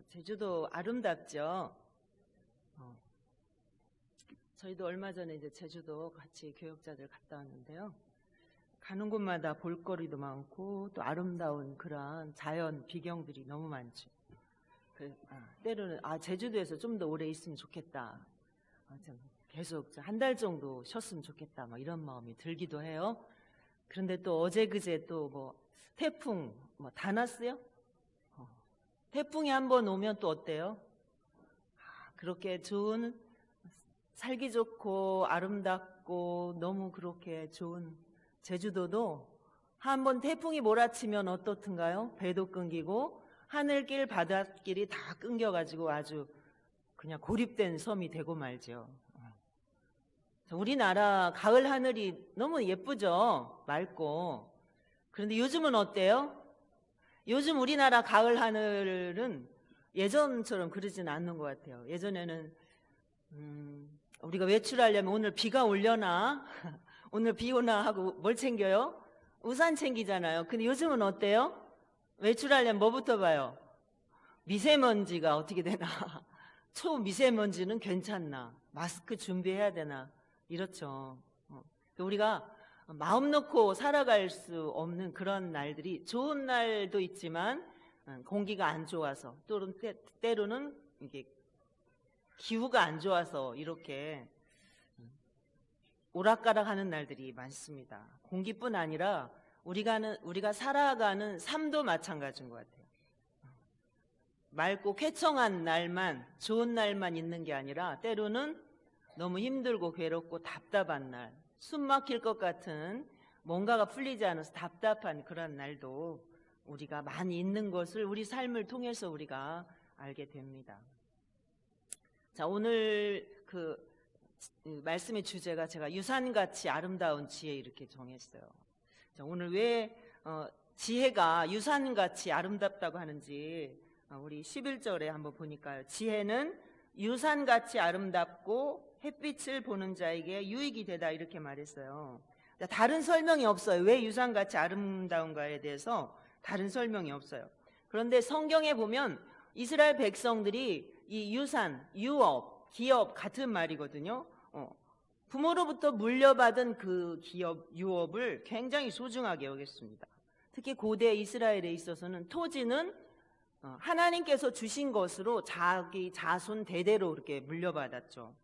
제주도 아름답죠. 저희도 얼마 전에 이제 제주도 같이 교역자들 갔다 왔는데요. 가는 곳마다 볼거리도 많고 또 아름다운 그런 자연 비경들이 너무 많죠. 때로는 제주도에서 좀 더 오래 있으면 좋겠다. 좀 계속 한 달 정도 쉬었으면 좋겠다. 막 이런 마음이 들기도 해요. 그런데 또 어제 그제 또 뭐 태풍 다 났어요? 태풍이 한번 오면 또 어때요? 그렇게 좋은 살기 좋고 아름답고 너무 그렇게 좋은 제주도도 한번 태풍이 몰아치면 어떻든가요? 배도 끊기고 하늘길 바닷길이 다 끊겨가지고 아주 그냥 고립된 섬이 되고 말죠. 우리나라 가을 하늘이 너무 예쁘죠? 맑고. 그런데 요즘은 어때요? 요즘 우리나라 가을 하늘은 예전처럼 그러진 않는 것 같아요. 예전에는 우리가 외출하려면 오늘 비가 오려나? 오늘 비 오나 하고 뭘 챙겨요? 우산 챙기잖아요. 근데 요즘은 어때요? 외출하려면 뭐부터 봐요? 미세먼지가 어떻게 되나? 초미세먼지는 괜찮나? 마스크 준비해야 되나? 이렇죠. 우리가 마음 놓고 살아갈 수 없는 그런 날들이 좋은 날도 있지만 공기가 안 좋아서 또는 때로는 이게 기후가 안 좋아서 이렇게 오락가락하는 날들이 많습니다. 공기뿐 아니라 우리가 살아가는 삶도 마찬가지인 것 같아요. 맑고 쾌청한 날만 좋은 날만 있는 게 아니라 때로는 너무 힘들고 괴롭고 답답한 날, 숨 막힐 것 같은 뭔가가 풀리지 않아서 답답한 그런 날도 우리가 많이 있는 것을 우리 삶을 통해서 우리가 알게 됩니다. 자, 오늘 그 말씀의 주제가 제가 유산같이 아름다운 지혜 이렇게 정했어요. 자, 오늘 왜 지혜가 유산같이 아름답다고 하는지 우리 11절에 한번 보니까요. 지혜는 유산같이 아름답고 햇빛을 보는 자에게 유익이 되다 이렇게 말했어요. 다른 설명이 없어요. 왜 유산같이 아름다운가에 대해서 다른 설명이 없어요. 그런데 성경에 보면 이스라엘 백성들이 이 유산, 유업, 기업 같은 말이거든요. 부모로부터 물려받은 그 기업, 유업을 굉장히 소중하게 여겼습니다. 특히 고대 이스라엘에 있어서는 토지는 하나님께서 주신 것으로 자기 자손 대대로 이렇게 물려받았죠.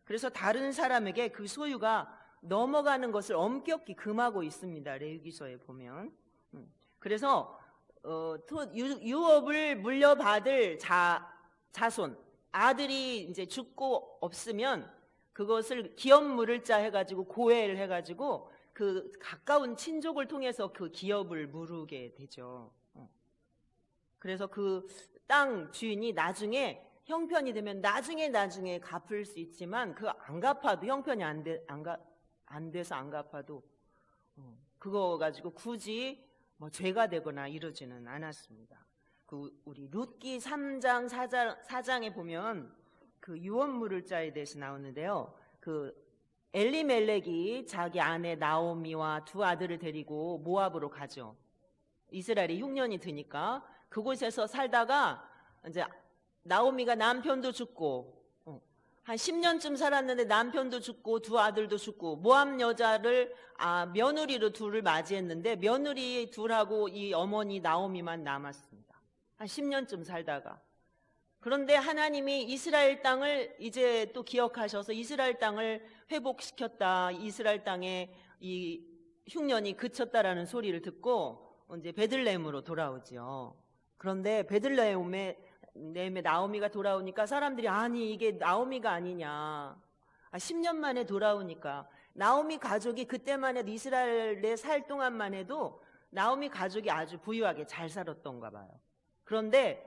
그래서 다른 사람에게 그 소유가 넘어가는 것을 엄격히 금하고 있습니다. 레위기서에 보면. 그래서 유업을 물려받을 자손, 아들이 이제 죽고 없으면 그것을 기업물을 자 해가지고 고해를 해가지고 그 가까운 친족을 통해서 그 기업을 무르게 되죠. 그래서 그 땅 주인이 나중에 형편이 되면 나중에 갚을 수 있지만 그 안 갚아도 형편이 안 돼서 안 갚아도 그거 가지고 굳이 뭐 죄가 되거나 이러지는 않았습니다. 우리 룻기 3장 4장에 보면 그 유업물을 자에 대해서 나오는데요. 그 엘리멜렉이 자기 아내 나오미와 두 아들을 데리고 모압으로 가죠. 이스라엘이 흉년이 드니까 그곳에서 살다가 이제 나오미가 남편도 죽고 한 10년쯤 살았는데 남편도 죽고 두 아들도 죽고 모압 여자를 며느리로 둘을 맞이했는데 며느리 둘하고 이 어머니 나오미만 남았습니다. 한 10년쯤 살다가. 그런데 하나님이 이스라엘 땅을 이제 또 기억하셔서 이스라엘 땅을 회복시켰다. 이스라엘 땅에 이 흉년이 그쳤다라는 소리를 듣고 이제 베들레헴으로 돌아오죠. 그런데 베들레헴에 나오미가 돌아오니까 사람들이 아니 이게 나오미가 아니냐. 10년 만에 돌아오니까 나오미 가족이 그때만 해도 이스라엘에 살 동안만 해도 나오미 가족이 아주 부유하게 잘 살았던가 봐요. 그런데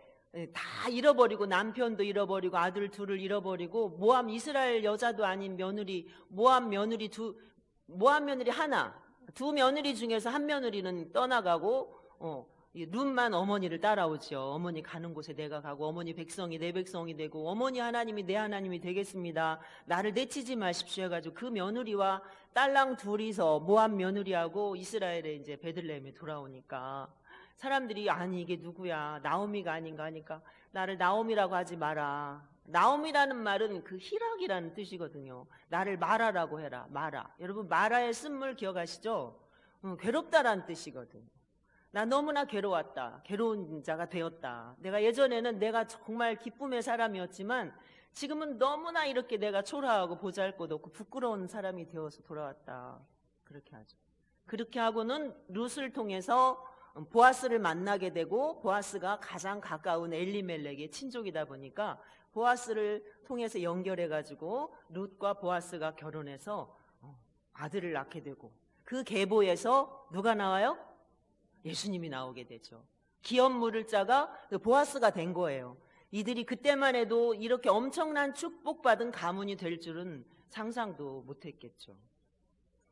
다 잃어버리고 남편도 잃어버리고 아들 둘을 잃어버리고 모압 이스라엘 여자도 아닌 며느리 모압 며느리 하나 두 며느리 중에서 한 며느리는 떠나가고 룻만 어머니를 따라오죠. 어머니 가는 곳에 내가 가고 어머니 백성이 내 백성이 되고 어머니 하나님이 내 하나님이 되겠습니다. 나를 내치지 마십시오 해가지고 그 며느리와 딸랑 둘이서 모압 며느리하고 이스라엘에 이제 베들레헴에 돌아오니까 사람들이 아니 이게 누구야, 나오미가 아닌가 하니까 나를 나오미라고 하지 마라. 나오미라는 말은 그 희락이라는 뜻이거든요. 나를 마라라고 해라. 마라. 여러분 마라의 쓴물 기억하시죠? 괴롭다라는 뜻이거든요. 나 너무나 괴로웠다. 괴로운 자가 되었다. 내가 예전에는 내가 정말 기쁨의 사람이었지만 지금은 너무나 이렇게 내가 초라하고 보잘것없고 부끄러운 사람이 되어서 돌아왔다. 그렇게 하죠. 그렇게 하고는 룻을 통해서 보아스를 만나게 되고, 보아스가 가장 가까운 엘리멜렉의 친족이다 보니까 보아스를 통해서 연결해가지고 룻과 보아스가 결혼해서 아들을 낳게 되고, 그 계보에서 누가 나와요? 예수님이 나오게 되죠. 기업 물을 자가 보아스가 된 거예요. 이들이 그때만 해도 이렇게 엄청난 축복받은 가문이 될 줄은 상상도 못했겠죠.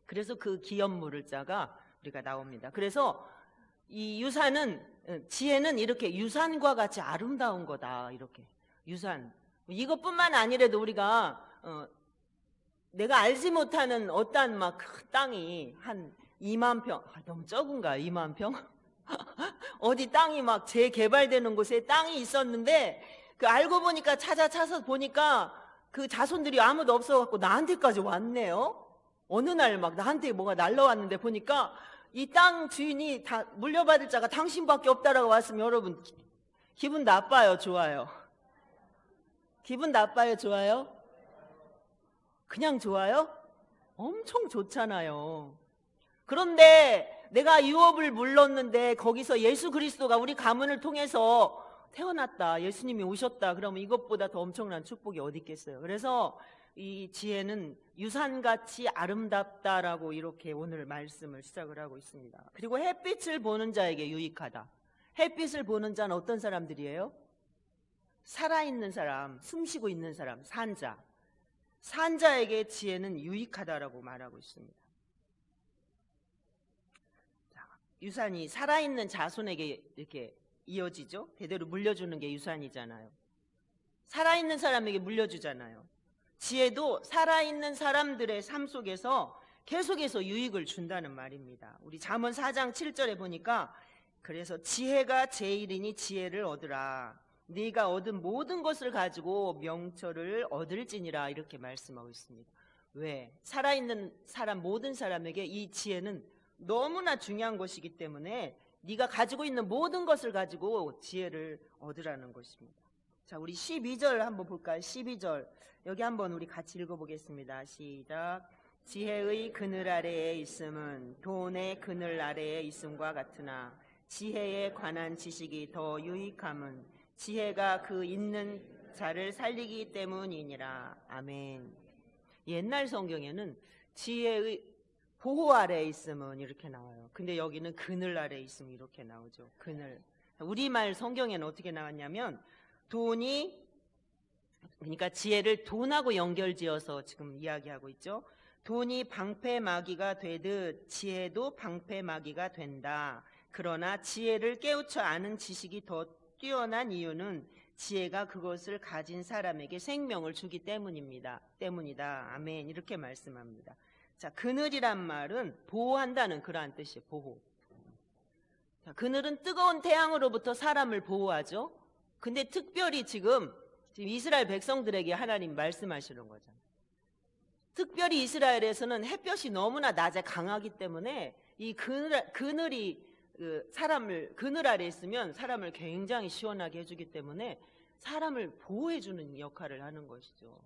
그래서 그 기업 물을 자가 우리가 나옵니다. 그래서 이 유산은, 지혜는 이렇게 유산과 같이 아름다운 거다. 이렇게 유산. 이것뿐만 아니라도 우리가 내가 알지 못하는 어떤 막 큰 땅이 한 2만 평, 너무 적은가? 2만 평? 어디 땅이 막 재개발되는 곳에 땅이 있었는데 그 알고 보니까 찾아서 보니까 그 자손들이 아무도 없어갖고 나한테까지 왔네요. 어느 날 막 나한테 뭐가 날라왔는데 보니까 이 땅 주인이 다 물려받을 자가 당신밖에 없다라고 왔으면 여러분 기분 나빠요, 좋아요? 기분 나빠요, 좋아요? 그냥 좋아요? 엄청 좋잖아요. 그런데 내가 유업을 물렀는데 거기서 예수 그리스도가 우리 가문을 통해서 태어났다, 예수님이 오셨다, 그러면 이것보다 더 엄청난 축복이 어디 있겠어요. 그래서 이 지혜는 유산같이 아름답다라고 이렇게 오늘 말씀을 시작을 하고 있습니다. 그리고 햇빛을 보는 자에게 유익하다. 햇빛을 보는 자는 어떤 사람들이에요? 살아있는 사람, 숨쉬고 있는 사람, 산자. 산자에게 지혜는 유익하다라고 말하고 있습니다. 유산이 살아있는 자손에게 이렇게 이어지죠. 대대로 물려주는 게 유산이잖아요. 살아있는 사람에게 물려주잖아요. 지혜도 살아있는 사람들의 삶 속에서 계속해서 유익을 준다는 말입니다. 우리 잠언 4장 7절에 보니까 그래서 지혜가 제일이니 지혜를 얻으라. 네가 얻은 모든 것을 가지고 명철을 얻을지니라, 이렇게 말씀하고 있습니다. 왜? 살아있는 사람, 모든 사람에게 이 지혜는 너무나 중요한 것이기 때문에 네가 가지고 있는 모든 것을 가지고 지혜를 얻으라는 것입니다. 자, 우리 12절 한번 볼까요? 12절 여기 한번 우리 같이 읽어보겠습니다. 시작. 지혜의 그늘 아래에 있음은 돈의 그늘 아래에 있음과 같으나 지혜에 관한 지식이 더 유익함은 지혜가 그 있는 자를 살리기 때문이니라. 아멘. 옛날 성경에는 지혜의 보호 아래에 있음은 이렇게 나와요. 근데 여기는 그늘 아래에 있음 이렇게 나오죠. 그늘. 우리말 성경에는 어떻게 나왔냐면 돈이, 그러니까 지혜를 돈하고 연결지어서 지금 이야기하고 있죠. 돈이 방패막이가 되듯 지혜도 방패막이가 된다. 그러나 지혜를 깨우쳐 아는 지식이 더 뛰어난 이유는 지혜가 그것을 가진 사람에게 생명을 주기 때문이다. 아멘. 이렇게 말씀합니다. 자, 그늘이란 말은 보호한다는 그러한 뜻이에요. 보호. 자, 그늘은 뜨거운 태양으로부터 사람을 보호하죠. 근데 특별히 지금 이스라엘 백성들에게 하나님 말씀하시는 거잖아요. 특별히 이스라엘에서는 햇볕이 너무나 낮에 강하기 때문에 이 그늘이 사람을, 그늘 아래 있으면 사람을 굉장히 시원하게 해주기 때문에 사람을 보호해주는 역할을 하는 것이죠.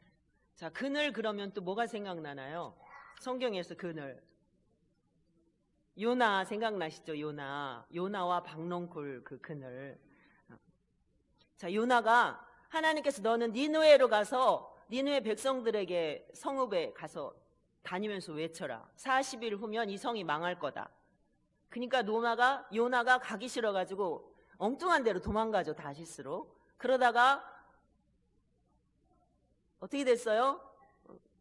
자, 그늘 그러면 또 뭐가 생각나나요? 성경에서 그늘. 요나 생각나시죠? 요나와 박농쿨 그 그늘. 자, 요나가 하나님께서 너는 니느웨로 가서 니느웨 백성들에게 성읍에 가서 다니면서 외쳐라. 40일 후면 이 성이 망할 거다. 그러니까 요나가 가기 싫어가지고 엉뚱한 데로 도망가죠. 다시스로. 그러다가 어떻게 됐어요?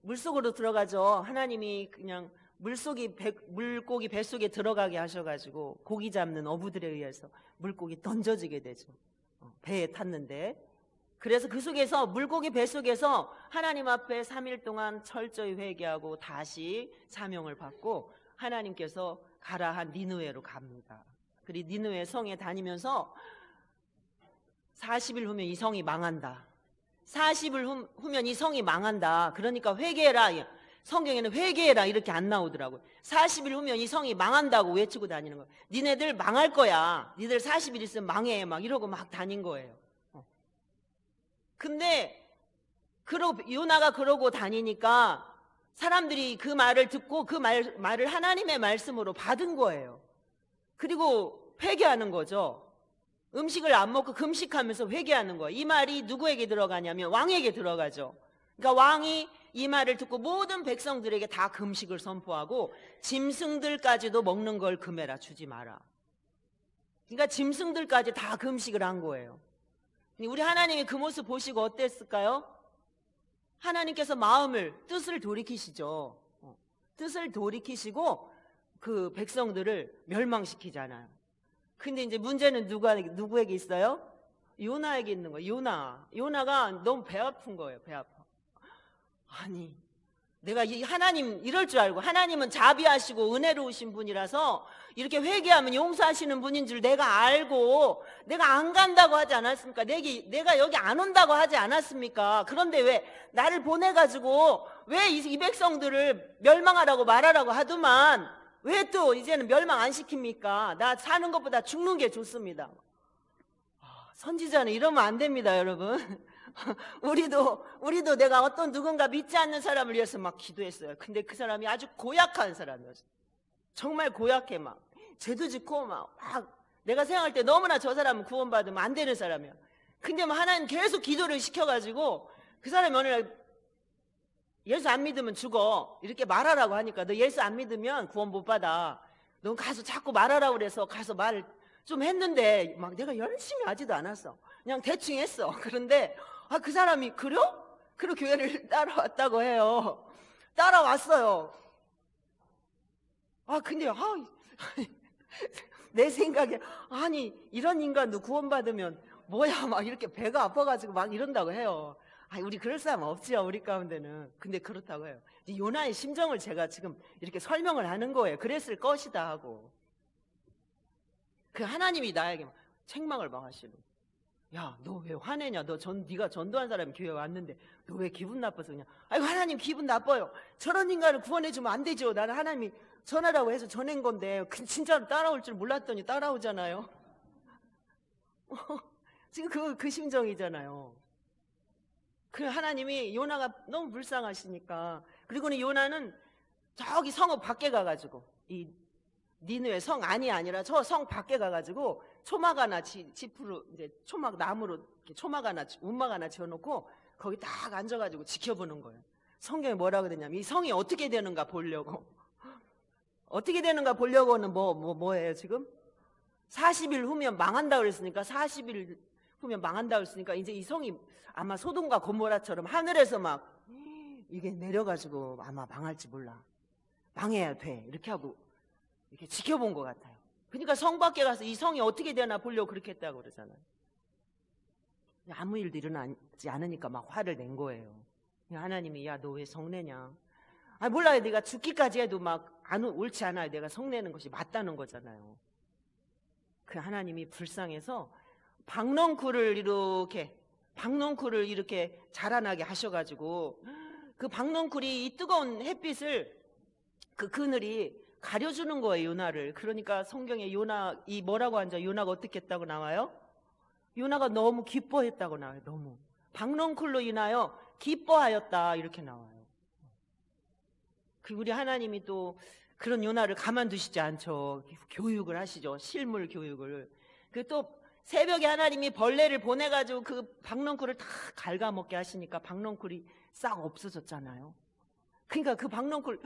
물속으로 들어가죠. 하나님이 그냥 물고기 뱃속에 들어가게 하셔가지고 고기 잡는 어부들에 의해서 물고기 던져지게 되죠. 배에 탔는데. 그래서 그 속에서 물고기 뱃속에서 하나님 앞에 3일 동안 철저히 회개하고 다시 사명을 받고 하나님께서 가라 한 니느웨로 갑니다. 그리고 니느웨 성에 다니면서 40일 후면 이 성이 망한다. 40일 후면 이 성이 망한다. 그러니까 회개해라. 성경에는 회개해라 이렇게 안 나오더라고요. 40일 후면 이 성이 망한다고 외치고 다니는 거예요. 니네들 망할 거야. 니들 40일 있으면 망해. 막 이러고 막 다닌 거예요. 근데 요나가 그러고 다니니까 사람들이 그 말을 듣고 그 말을 하나님의 말씀으로 받은 거예요. 그리고 회개하는 거죠. 음식을 안 먹고 금식하면서 회개하는 거예요. 이 말이 누구에게 들어가냐면 왕에게 들어가죠. 그러니까 왕이 이 말을 듣고 모든 백성들에게 다 금식을 선포하고 짐승들까지도 먹는 걸 금해라, 주지 마라. 그러니까 짐승들까지 다 금식을 한 거예요. 우리 하나님이 그 모습 보시고 어땠을까요? 하나님께서 뜻을 돌이키시죠. 뜻을 돌이키시고 그 백성들을 멸망시키잖아요. 근데 이제 문제는 누구에게 있어요? 요나에게 있는 거예요. 요나가 너무 배 아픈 거예요. 배 아파. 아니, 내가 하나님 이럴 줄 알고, 하나님은 자비하시고 은혜로우신 분이라서 이렇게 회개하면 용서하시는 분인 줄 내가 알고 내가 안 간다고 하지 않았습니까? 내가 여기 안 온다고 하지 않았습니까? 그런데 왜 나를 보내가지고 왜 이 백성들을 멸망하라고 말하라고 하더만 왜 또 이제는 멸망 안 시킵니까? 나 사는 것보다 죽는 게 좋습니다. 선지자는 이러면 안 됩니다, 여러분. 우리도 내가 어떤 누군가 믿지 않는 사람을 위해서 막 기도했어요. 근데 그 사람이 아주 고약한 사람이었어요. 정말 고약해. 막 죄도 짓고 막 내가 생각할 때 너무나 저 사람은 구원받으면 안 되는 사람이야. 근데 막 하나님 계속 기도를 시켜가지고 그 사람이 어느 날 예수 안 믿으면 죽어 이렇게 말하라고 하니까, 너 예수 안 믿으면 구원 못 받아. 넌 가서 자꾸 말하라고 그래서 가서 말을 좀 했는데 막 내가 열심히 하지도 않았어. 그냥 대충 했어. 그런데 그 사람이 그래요? 그리고 교회를 따라왔다고 해요. 따라왔어요. 근데 내 생각에 아니 이런 인간도 구원받으면 뭐야 막 이렇게 배가 아파가지고 막 이런다고 해요. 우리 그럴 사람 없지요, 우리 가운데는. 근데 그렇다고 해요. 요나의 심정을 제가 지금 이렇게 설명을 하는 거예요. 그랬을 것이다 하고. 그 하나님이 나에게 책망을 막 하시는. 야, 너 왜 화내냐? 네가 전도한 사람이 교회 왔는데 너 왜 기분 나빠서 그냥? 아이고, 하나님 기분 나빠요. 저런 인간을 구원해주면 안 되죠. 나는 하나님이 전하라고 해서 전한 건데 진짜로 따라올 줄 몰랐더니 따라오잖아요. 지금 그 심정이잖아요. 그 하나님이 요나가 너무 불쌍하시니까. 그리고는 요나는 저기 성읍 밖에 가가지고 이 니느웨 성 안이 아니라 저 성 밖에 가가지고 초막 하나 지프로 이제 초막 나무로 이렇게 초막 하나 움막 하나 지어놓고 거기 딱 앉아가지고 지켜보는 거예요. 성경에 뭐라고 그러냐면 이 성이 어떻게 되는가 보려고. 어떻게 되는가 보려고는 뭐예요 지금? 40일 후면 망한다 그랬으니까 40일 후면 망한다 그랬으니까 이제 이 성이 아마 소돔과 고모라처럼 하늘에서 막 이게 내려가지고 아마 망할지 몰라. 망해야 돼. 이렇게 하고 이렇게 지켜본 것 같아요. 그러니까 성 밖에 가서 이 성이 어떻게 되나 보려고 그렇게 했다고 그러잖아요. 아무 일도 일어나지 않으니까 막 화를 낸 거예요. 하나님이 야, 너 왜 성내냐? 몰라요. 내가 죽기까지 해도 막 옳지 않아요. 내가 성내는 것이 맞다는 거잖아요. 그 하나님이 불쌍해서 박넝쿨을 이렇게 자라나게 하셔가지고 그 박넝쿨이 이 뜨거운 햇빛을 그 그늘이 가려주는 거예요, 요나를. 그러니까 성경에 이 뭐라고 앉아? 요나가 어떻게 했다고 나와요? 요나가 너무 기뻐했다고 나와요. 너무 박넝쿨로 인하여 기뻐하였다 이렇게 나와요. 그 우리 하나님이 또 그런 요나를 가만두시지 않죠. 교육을 하시죠. 실물 교육을. 그 또 새벽에 하나님이 벌레를 보내가지고 그 박넝쿨을 다 갉아먹게 하시니까 박넝쿨이 싹 없어졌잖아요. 그러니까 그 박넝쿨,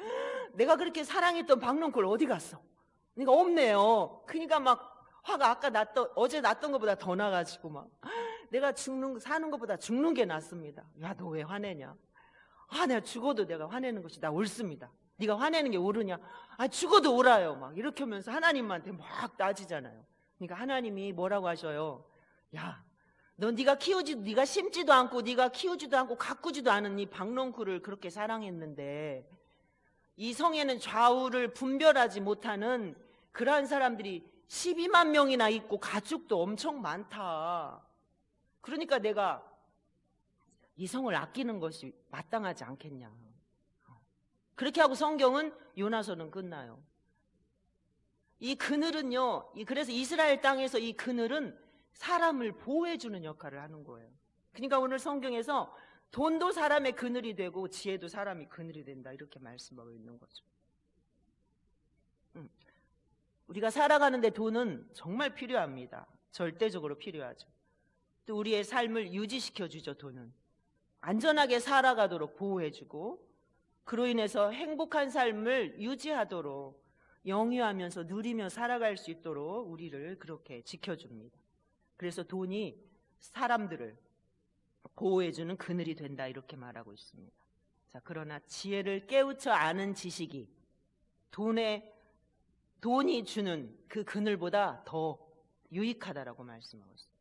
내가 그렇게 사랑했던 박넝쿨 어디 갔어? 그러니까 없네요. 그러니까 막 화가 어제 났던 것보다 더 나가지고 막 내가 사는 것보다 죽는 게 낫습니다. 야, 너 왜 화내냐? 내가 죽어도 내가 화내는 것이 나 옳습니다. 네가 화내는 게 옳으냐? 죽어도 옳아요. 막 이렇게 하면서 하나님한테 막 따지잖아요. 그러니까 하나님이 뭐라고 하셔요? 야, 넌 네가 심지도 않고 네가 키우지도 않고 가꾸지도 않은 이 박넝쿨을 그렇게 사랑했는데 이 성에는 좌우를 분별하지 못하는 그러한 사람들이 12만 명이나 있고 가축도 엄청 많다. 그러니까 내가 이성을 아끼는 것이 마땅하지 않겠냐. 그렇게 하고 성경은 요나서는 끝나요. 이 그늘은요, 그래서 이스라엘 땅에서 이 그늘은 사람을 보호해주는 역할을 하는 거예요. 그러니까 오늘 성경에서 돈도 사람의 그늘이 되고 지혜도 사람이 그늘이 된다, 이렇게 말씀하고 있는 거죠. 우리가 살아가는데 돈은 정말 필요합니다. 절대적으로 필요하죠. 또 우리의 삶을 유지시켜주죠. 돈은 안전하게 살아가도록 보호해주고, 그로 인해서 행복한 삶을 유지하도록, 영위하면서 누리며 살아갈 수 있도록 우리를 그렇게 지켜줍니다. 그래서 돈이 사람들을 보호해주는 그늘이 된다, 이렇게 말하고 있습니다. 자, 그러나 지혜를 깨우쳐 아는 지식이 돈이 주는 그 그늘보다 더 유익하다라고 말씀하고 있습니다.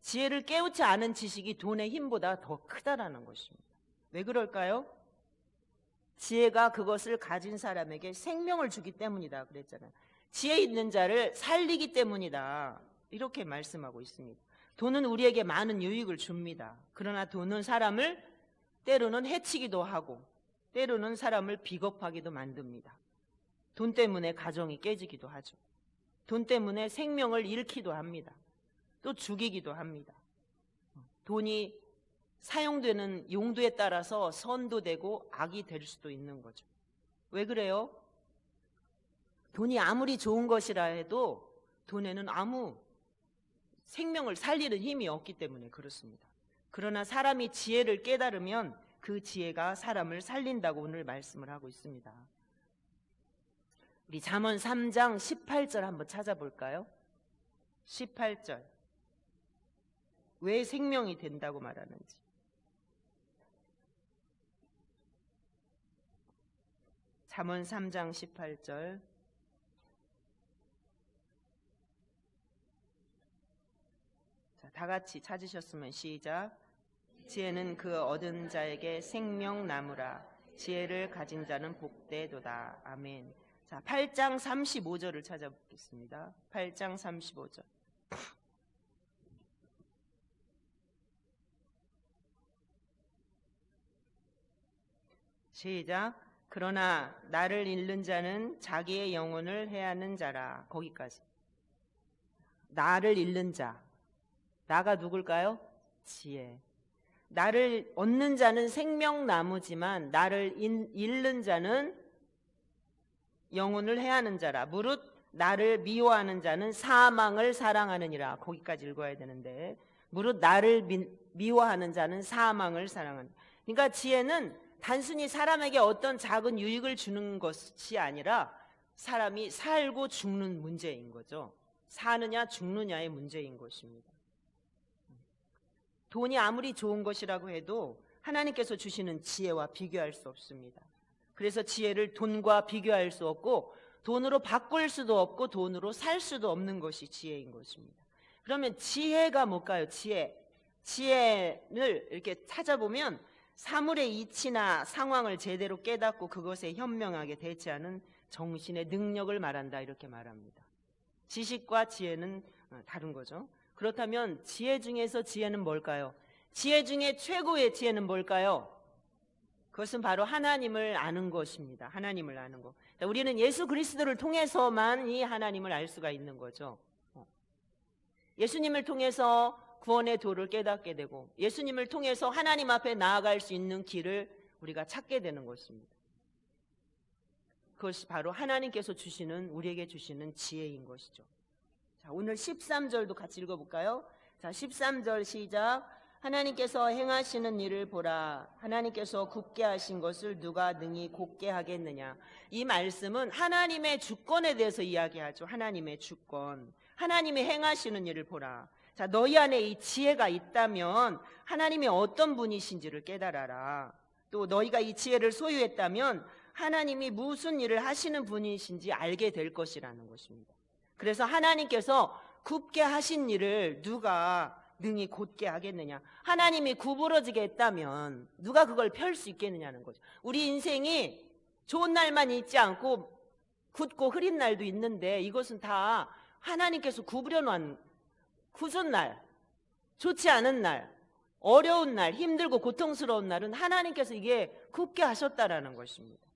지혜를 깨우치 않은 지식이 돈의 힘보다 더 크다라는 것입니다. 왜 그럴까요? 지혜가 그것을 가진 사람에게 생명을 주기 때문이다 그랬잖아요. 지혜 있는 자를 살리기 때문이다, 이렇게 말씀하고 있습니다. 돈은 우리에게 많은 유익을 줍니다. 그러나 돈은 사람을 때로는 해치기도 하고 때로는 사람을 비겁하기도 만듭니다. 돈 때문에 가정이 깨지기도 하죠. 돈 때문에 생명을 잃기도 합니다. 또 죽이기도 합니다. 돈이 사용되는 용도에 따라서 선도 되고 악이 될 수도 있는 거죠. 왜 그래요? 돈이 아무리 좋은 것이라 해도 돈에는 아무 생명을 살리는 힘이 없기 때문에 그렇습니다. 그러나 사람이 지혜를 깨달으면 그 지혜가 사람을 살린다고 오늘 말씀을 하고 있습니다. 우리 잠언 3장 18절 한번 찾아볼까요? 18절. 왜 생명이 된다고 말하는지. 잠언 3장 18절. 자, 다 같이 찾으셨으면 시작. 지혜는 그 얻은 자에게 생명나무라. 지혜를 가진 자는 복되도다. 아멘. 자, 8장 35절을 찾아보겠습니다. 8장 35절. 시작. 그러나 나를 잃는 자는 자기의 영혼을 해하는 자라. 거기까지. 나를 잃는 자. 나가 누굴까요? 지혜. 나를 얻는 자는 생명나무지만 나를 잃는 자는 영혼을 해하는 자라. 무릇 나를 미워하는 자는 사망을 사랑하느니라. 거기까지 읽어야 되는데, 무릇 나를 미워하는 자는 사망을 사랑하느니라. 그러니까 지혜는 단순히 사람에게 어떤 작은 유익을 주는 것이 아니라 사람이 살고 죽는 문제인 거죠. 사느냐 죽느냐의 문제인 것입니다. 돈이 아무리 좋은 것이라고 해도 하나님께서 주시는 지혜와 비교할 수 없습니다. 그래서 지혜를 돈과 비교할 수 없고 돈으로 바꿀 수도 없고 돈으로 살 수도 없는 것이 지혜인 것입니다. 그러면 지혜가 뭘까요? 지혜를 이렇게 찾아보면 사물의 이치나 상황을 제대로 깨닫고 그것에 현명하게 대처하는 정신의 능력을 말한다, 이렇게 말합니다. 지식과 지혜는 다른 거죠. 그렇다면 지혜 중에서 지혜는 뭘까요? 지혜 중에 최고의 지혜는 뭘까요? 그것은 바로 하나님을 아는 것입니다. 하나님을 아는 것. 우리는 예수 그리스도를 통해서만 이 하나님을 알 수가 있는 거죠. 예수님을 통해서 구원의 도를 깨닫게 되고 예수님을 통해서 하나님 앞에 나아갈 수 있는 길을 우리가 찾게 되는 것입니다. 그것이 바로 하나님께서 주시는, 우리에게 주시는 지혜인 것이죠. 자, 오늘 13절도 같이 읽어볼까요? 자, 13절 시작. 하나님께서 행하시는 일을 보라. 하나님께서 굽게 하신 것을 누가 능히 곧게 하겠느냐. 이 말씀은 하나님의 주권에 대해서 이야기하죠. 하나님의 주권. 하나님이 행하시는 일을 보라. 자, 너희 안에 이 지혜가 있다면 하나님이 어떤 분이신지를 깨달아라. 또 너희가 이 지혜를 소유했다면 하나님이 무슨 일을 하시는 분이신지 알게 될 것이라는 것입니다. 그래서 하나님께서 굽게 하신 일을 누가 능히 곧게 하겠느냐. 하나님이 구부러지게 했다면 누가 그걸 펼 수 있겠느냐는 거죠. 우리 인생이 좋은 날만 있지 않고 굳고 흐린 날도 있는데 이것은 다 하나님께서 구부려 놓은 굳은 날, 좋지 않은 날, 어려운 날, 힘들고 고통스러운 날은 하나님께서 이게 굳게 하셨다라는 것입니다.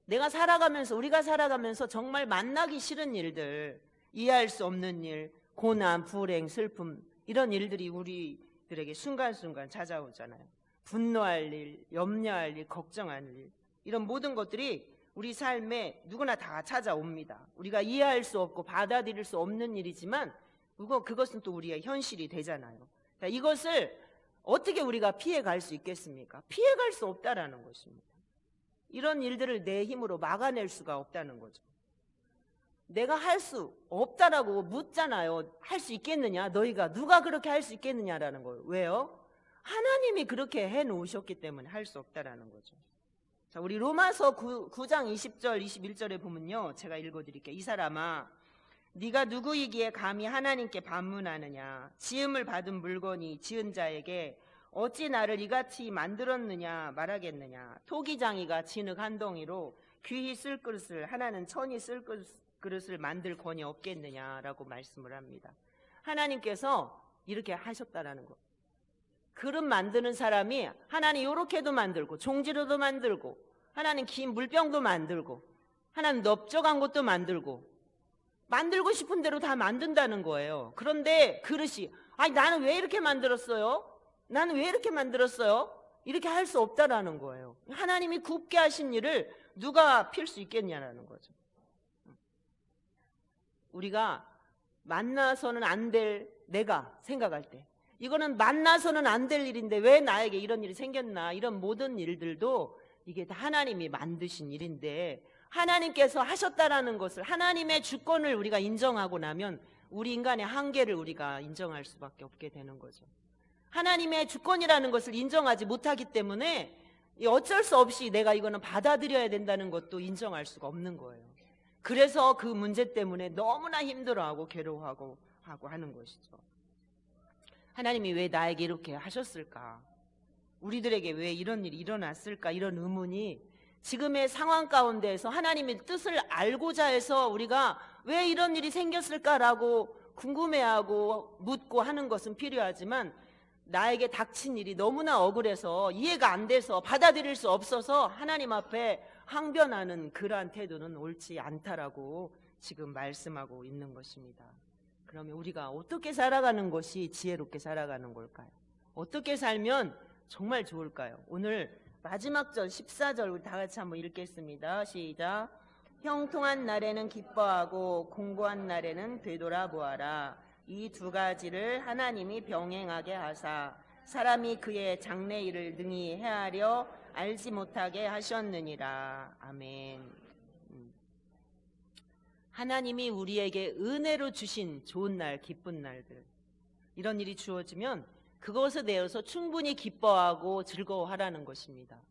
내가 살아가면서, 우리가 살아가면서 정말 만나기 싫은 일들, 이해할 수 없는 일, 고난, 불행, 슬픔, 이런 일들이 우리들에게 순간순간 찾아오잖아요. 분노할 일, 염려할 일, 걱정할 일, 이런 모든 것들이 우리 삶에 누구나 다 찾아옵니다. 우리가 이해할 수 없고 받아들일 수 없는 일이지만 그것은 또 우리의 현실이 되잖아요. 이것을 어떻게 우리가 피해갈 수 있겠습니까? 피해갈 수 없다라는 것입니다. 이런 일들을 내 힘으로 막아낼 수가 없다는 거죠. 내가 할 수 없다라고 묻잖아요. 할 수 있겠느냐? 너희가 누가 그렇게 할 수 있겠느냐라는 거예요. 왜요? 하나님이 그렇게 해놓으셨기 때문에 할 수 없다라는 거죠. 자, 우리 로마서 9장 20절 21절에 보면요, 제가 읽어드릴게요. 이 사람아, 네가 누구이기에 감히 하나님께 반문하느냐? 지음을 받은 물건이 지은 자에게 어찌 나를 이같이 만들었느냐 말하겠느냐? 토기장이가 진흙 한 덩이로 귀히 쓸 그릇을 하나는 천이 쓸 그릇을 만들 권이 없겠느냐라고 말씀을 합니다. 하나님께서 이렇게 하셨다라는 거. 그릇 만드는 사람이 하나님 이렇게도 만들고 종지로도 만들고 하나님 긴 물병도 만들고 하나님 넓적한 것도 만들고 싶은 대로 다 만든다는 거예요. 그런데 그릇이 아니 나는 왜 이렇게 만들었어요? 나는 왜 이렇게 만들었어요? 이렇게 할 수 없다라는 거예요. 하나님이 굽게 하신 일을 누가 필 수 있겠냐라는 거죠. 우리가 만나서는 안 될, 내가 생각할 때 이거는 만나서는 안 될 일인데 왜 나에게 이런 일이 생겼나, 이런 모든 일들도 이게 다 하나님이 만드신 일인데 하나님께서 하셨다라는 것을, 하나님의 주권을 우리가 인정하고 나면 우리 인간의 한계를 우리가 인정할 수밖에 없게 되는 거죠. 하나님의 주권이라는 것을 인정하지 못하기 때문에 어쩔 수 없이 내가 이거는 받아들여야 된다는 것도 인정할 수가 없는 거예요. 그래서 그 문제 때문에 너무나 힘들어하고 괴로워하고 하는 것이죠. 하나님이 왜 나에게 이렇게 하셨을까? 우리들에게 왜 이런 일이 일어났을까? 이런 의문이 지금의 상황 가운데에서 하나님의 뜻을 알고자 해서 우리가 왜 이런 일이 생겼을까라고 궁금해하고 묻고 하는 것은 필요하지만 나에게 닥친 일이 너무나 억울해서 이해가 안 돼서 받아들일 수 없어서 하나님 앞에 항변하는 그러한 태도는 옳지 않다라고 지금 말씀하고 있는 것입니다. 그러면 우리가 어떻게 살아가는 것이 지혜롭게 살아가는 걸까요? 어떻게 살면 정말 좋을까요? 오늘 마지막 절 14절 우리 다 같이 한번 읽겠습니다. 시작. 형통한 날에는 기뻐하고 공고한 날에는 되돌아보아라. 이 두 가지를 하나님이 병행하게 하사 사람이 그의 장래일을 능히 헤아려 알지 못하게 하셨느니라. 아멘. 하나님이 우리에게 은혜로 주신 좋은 날, 기쁜 날들, 이런 일이 주어지면 그것에 대해서 충분히 기뻐하고 즐거워하라는 것입니다.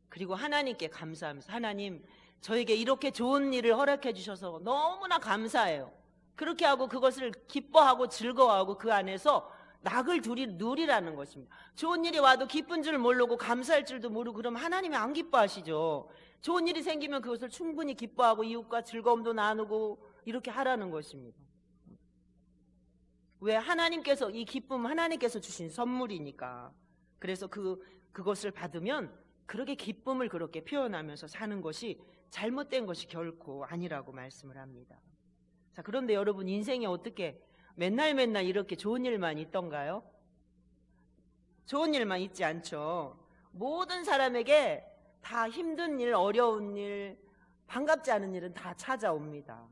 그리고 하나님께 감사하면서, 하나님 저에게 이렇게 좋은 일을 허락해 주셔서 너무나 감사해요. 그렇게 하고 그것을 기뻐하고 즐거워하고 그 안에서 낙을 누리라는 것입니다. 좋은 일이 와도 기쁜 줄 모르고 감사할 줄도 모르고 그러면 하나님이 안 기뻐하시죠. 좋은 일이 생기면 그것을 충분히 기뻐하고 이웃과 즐거움도 나누고 이렇게 하라는 것입니다. 왜? 하나님께서, 이 기쁨 하나님께서 주신 선물이니까. 그래서 그것을 받으면 그렇게 기쁨을 그렇게 표현하면서 사는 것이 잘못된 것이 결코 아니라고 말씀을 합니다. 자, 그런데 여러분 인생이 어떻게 맨날 이렇게 좋은 일만 있던가요? 좋은 일만 있지 않죠. 모든 사람에게 다 힘든 일, 어려운 일, 반갑지 않은 일은 다 찾아옵니다.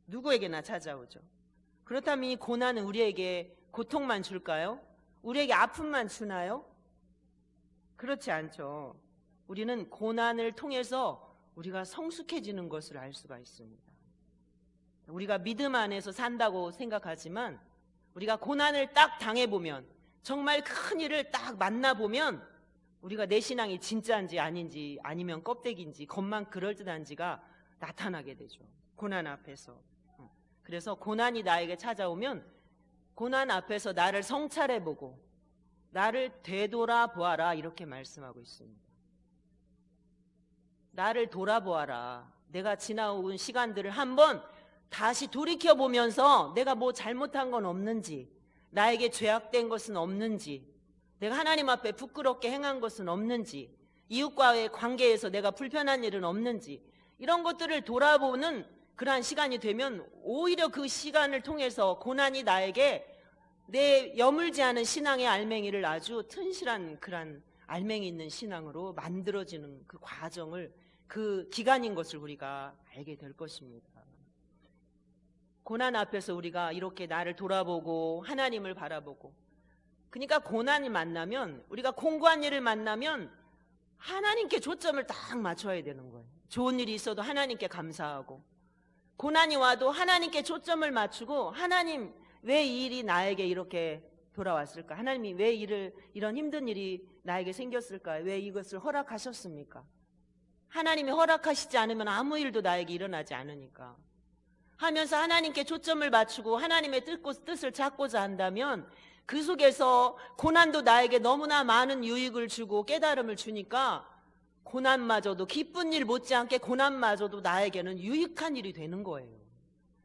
누구에게나 찾아오죠. 그렇다면 이 고난은 우리에게 고통만 줄까요? 우리에게 아픔만 주나요? 그렇지 않죠. 우리는 고난을 통해서 우리가 성숙해지는 것을 알 수가 있습니다. 우리가 믿음 안에서 산다고 생각하지만 우리가 고난을 딱 당해보면, 정말 큰 일을 딱 만나보면 우리가 내 신앙이 진짜인지 아닌지, 아니면 껍데기인지, 겉만 그럴듯한지가 나타나게 되죠. 고난 앞에서. 그래서 고난이 나에게 찾아오면 고난 앞에서 나를 성찰해보고 나를 되돌아보아라, 이렇게 말씀하고 있습니다. 나를 돌아보아라. 내가 지나온 시간들을 한번 다시 돌이켜보면서 내가 뭐 잘못한 건 없는지, 나에게 죄악된 것은 없는지, 내가 하나님 앞에 부끄럽게 행한 것은 없는지, 이웃과의 관계에서 내가 불편한 일은 없는지, 이런 것들을 돌아보는 그러한 시간이 되면 오히려 그 시간을 통해서 고난이 나에게 내 여물지 않은 신앙의 알맹이를 아주 튼실한 그런 알맹이 있는 신앙으로 만들어지는 그 과정을, 그 기간인 것을 우리가 알게 될 것입니다. 고난 앞에서 우리가 이렇게 나를 돌아보고 하나님을 바라보고, 그러니까 고난이 만나면, 우리가 공고한 일을 만나면 하나님께 초점을 딱 맞춰야 되는 거예요. 좋은 일이 있어도 하나님께 감사하고, 고난이 와도 하나님께 초점을 맞추고, 하나님 왜 이 일이 나에게 이렇게 돌아왔을까? 하나님이 왜 이런 힘든 일이 나에게 생겼을까? 왜 이것을 허락하셨습니까? 하나님이 허락하시지 않으면 아무 일도 나에게 일어나지 않으니까 하면서 하나님께 초점을 맞추고 하나님의 뜻을 찾고자 한다면, 그 속에서 고난도 나에게 너무나 많은 유익을 주고 깨달음을 주니까 고난마저도, 기쁜 일 못지않게 고난마저도 나에게는 유익한 일이 되는 거예요.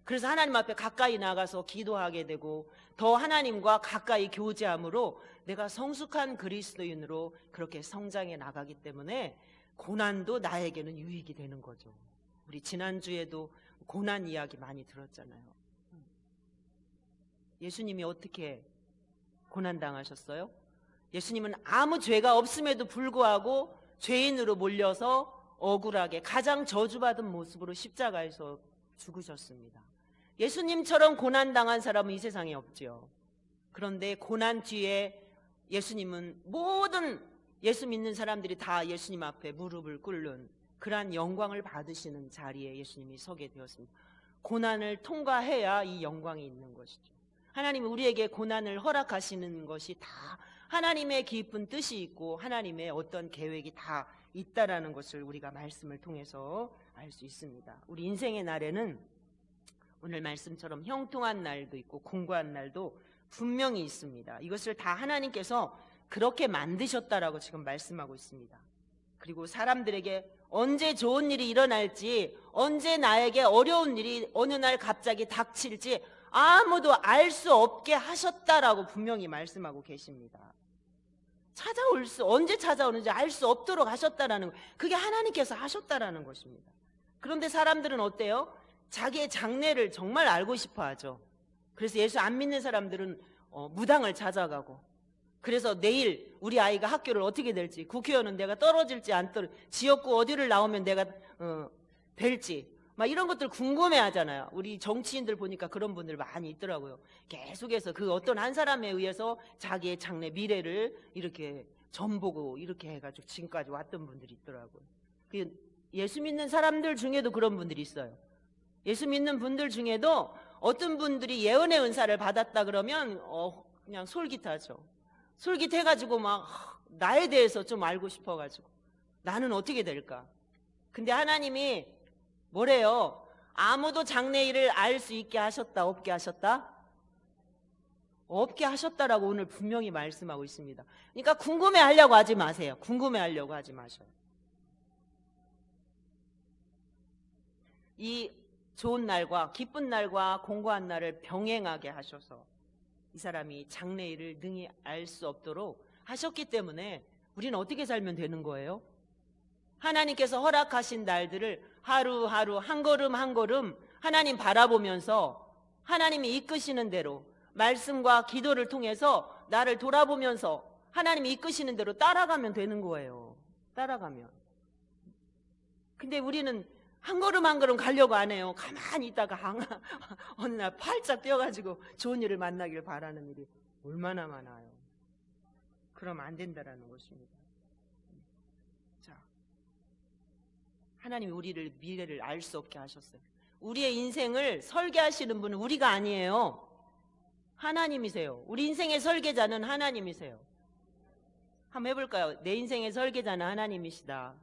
그래서 하나님 앞에 가까이 나가서 기도하게 되고, 더 하나님과 가까이 교제함으로 내가 성숙한 그리스도인으로 그렇게 성장해 나가기 때문에 고난도 나에게는 유익이 되는 거죠. 우리 지난주에도 고난 이야기 많이 들었잖아요. 예수님이 어떻게 고난당하셨어요? 예수님은 아무 죄가 없음에도 불구하고 죄인으로 몰려서 억울하게 가장 저주받은 모습으로 십자가에서 죽으셨습니다. 예수님처럼 고난당한 사람은 이 세상에 없지요. 그런데 고난 뒤에 예수님은 모든 예수 믿는 사람들이 다 예수님 앞에 무릎을 꿇는 그러한 영광을 받으시는 자리에 예수님이 서게 되었습니다. 고난을 통과해야 이 영광이 있는 것이죠. 하나님이 우리에게 고난을 허락하시는 것이 다 하나님의 깊은 뜻이 있고 하나님의 어떤 계획이 다 있다라는 것을 우리가 말씀을 통해서 알 수 있습니다. 우리 인생의 날에는 오늘 말씀처럼 형통한 날도 있고 공고한 날도 분명히 있습니다. 이것을 다 하나님께서 그렇게 만드셨다라고 지금 말씀하고 있습니다. 그리고 사람들에게 언제 좋은 일이 일어날지, 언제 나에게 어려운 일이 어느 날 갑자기 닥칠지 아무도 알 수 없게 하셨다라고 분명히 말씀하고 계십니다. 언제 찾아오는지 알 수 없도록 하셨다라는 거, 그게 하나님께서 하셨다라는 것입니다. 그런데 사람들은 어때요? 자기의 장래를 정말 알고 싶어 하죠. 그래서 예수 안 믿는 사람들은 무당을 찾아가고, 그래서 내일 우리 아이가 학교를 어떻게 될지, 국회의원은 내가 떨어질지 안 지역구 어디를 나오면 내가 될지 막 이런 것들 궁금해 하잖아요. 우리 정치인들 보니까 그런 분들 많이 있더라고요. 계속해서 그 어떤 한 사람에 의해서 자기의 장래 미래를 이렇게 전보고 이렇게 해가지고 지금까지 왔던 분들이 있더라고요. 예수 믿는 사람들 중에도 그런 분들이 있어요. 예수 믿는 분들 중에도 어떤 분들이 예언의 은사를 받았다 그러면 그냥 솔깃하죠. 솔깃해가지고 막 나에 대해서 좀 알고 싶어가지고 나는 어떻게 될까? 근데 하나님이 뭐래요? 아무도 장래일을 알 수 있게 하셨다, 없게 하셨다? 없게 하셨다라고 오늘 분명히 말씀하고 있습니다. 그러니까 궁금해하려고 하지 마세요. 궁금해하려고 하지 마셔요. 이 좋은 날과 기쁜 날과 공고한 날을 병행하게 하셔서 이 사람이 장래일을 능히 알 수 없도록 하셨기 때문에 우리는 어떻게 살면 되는 거예요? 하나님께서 허락하신 날들을 하루하루 한 걸음 한 걸음 하나님 바라보면서 하나님이 이끄시는 대로 말씀과 기도를 통해서 나를 돌아보면서 하나님이 이끄시는 대로 따라가면 되는 거예요. 따라가면. 근데 우리는 한 걸음 한 걸음 가려고 안 해요. 가만히 있다가 어느 날 팔짝 뛰어가지고 좋은 일을 만나길 바라는 일이 얼마나 많아요. 그러면 안 된다라는 것입니다. 자, 하나님이 우리를 미래를 알 수 없게 하셨어요. 우리의 인생을 설계하시는 분은 우리가 아니에요. 하나님이세요. 우리 인생의 설계자는 하나님이세요. 한번 해볼까요? 내 인생의 설계자는 하나님이시다.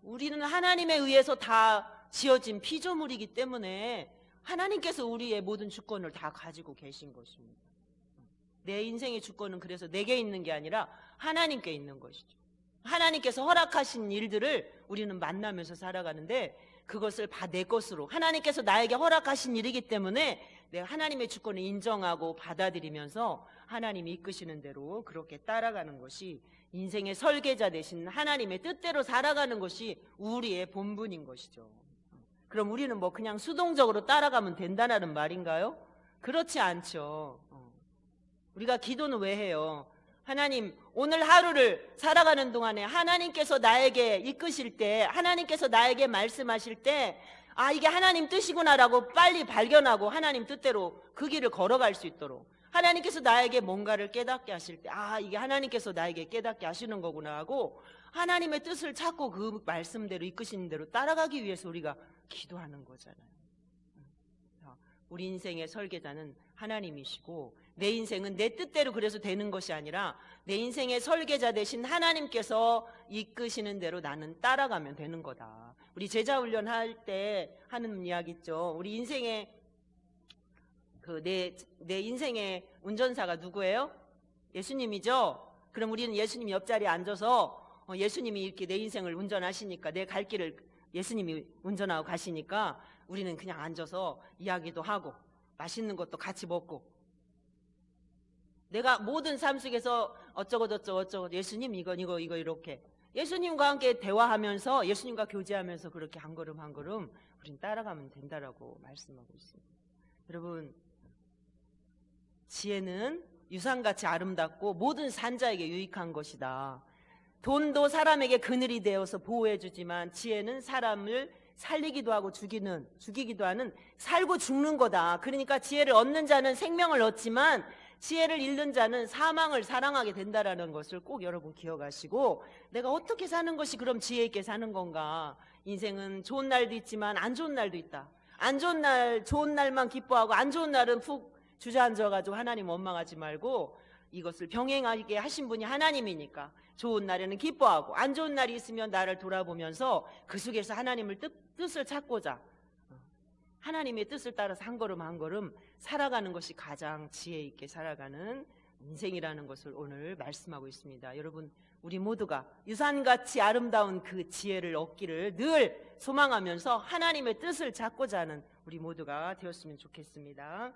우리는 하나님에 의해서 다 지어진 피조물이기 때문에 하나님께서 우리의 모든 주권을 다 가지고 계신 것입니다. 내 인생의 주권은 그래서 내게 있는 게 아니라 하나님께 있는 것이죠. 하나님께서 허락하신 일들을 우리는 만나면서 살아가는데 그것을 내 것으로 하나님께서 나에게 허락하신 일이기 때문에 내가 하나님의 주권을 인정하고 받아들이면서 하나님이 이끄시는 대로 그렇게 따라가는 것이 인생의 설계자 되신 하나님의 뜻대로 살아가는 것이 우리의 본분인 것이죠. 그럼 우리는 뭐 그냥 수동적으로 따라가면 된다는 말인가요? 그렇지 않죠. 우리가 기도는 왜 해요? 하나님, 오늘 하루를 살아가는 동안에 하나님께서 나에게 이끄실 때, 하나님께서 나에게 말씀하실 때, 아, 이게 하나님 뜻이구나라고 빨리 발견하고 하나님 뜻대로 그 길을 걸어갈 수 있도록, 하나님께서 나에게 뭔가를 깨닫게 하실 때, 아, 이게 하나님께서 나에게 깨닫게 하시는 거구나 하고 하나님의 뜻을 찾고 그 말씀대로 이끄시는 대로 따라가기 위해서 우리가 기도하는 거잖아요. 우리 인생의 설계자는 하나님이시고 내 인생은 내 뜻대로 그래서 되는 것이 아니라 내 인생의 설계자 되신 하나님께서 이끄시는 대로 나는 따라가면 되는 거다. 우리 제자훈련 할 때 하는 이야기 있죠. 우리 인생의 내 인생의 운전사가 누구예요? 예수님이죠. 그럼 우리는 예수님 옆자리에 앉아서 예수님이 이렇게 내 인생을 운전하시니까, 내 갈 길을 예수님이 운전하고 가시니까 우리는 그냥 앉아서 이야기도 하고 맛있는 것도 같이 먹고, 내가 모든 삶 속에서 어쩌고 예수님 이거 이렇게 예수님과 함께 대화하면서 예수님과 교제하면서 그렇게 한 걸음 한 걸음 우린 따라가면 된다라고 말씀하고 있습니다. 여러분, 지혜는 유산같이 아름답고 모든 산자에게 유익한 것이다. 돈도 사람에게 그늘이 되어서 보호해주지만 지혜는 사람을 살리기도 하고 죽이기도 하는 살고 죽는 거다. 그러니까 지혜를 얻는 자는 생명을 얻지만 지혜를 잃는 자는 사망을 사랑하게 된다라는 것을 꼭 여러분 기억하시고, 내가 어떻게 사는 것이 그럼 지혜 있게 사는 건가? 인생은 좋은 날도 있지만 안 좋은 날도 있다. 안 좋은 날, 좋은 날만 기뻐하고 안 좋은 날은 푹 주저앉아가지고 하나님 원망하지 말고, 이것을 병행하게 하신 분이 하나님이니까 좋은 날에는 기뻐하고 안 좋은 날이 있으면 나를 돌아보면서 그 속에서 하나님을 뜻을 찾고자 하나님의 뜻을 따라서 한 걸음 한 걸음 살아가는 것이 가장 지혜 있게 살아가는 인생이라는 것을 오늘 말씀하고 있습니다. 여러분, 우리 모두가 유산같이 아름다운 그 지혜를 얻기를 늘 소망하면서 하나님의 뜻을 찾고자 하는 우리 모두가 되었으면 좋겠습니다.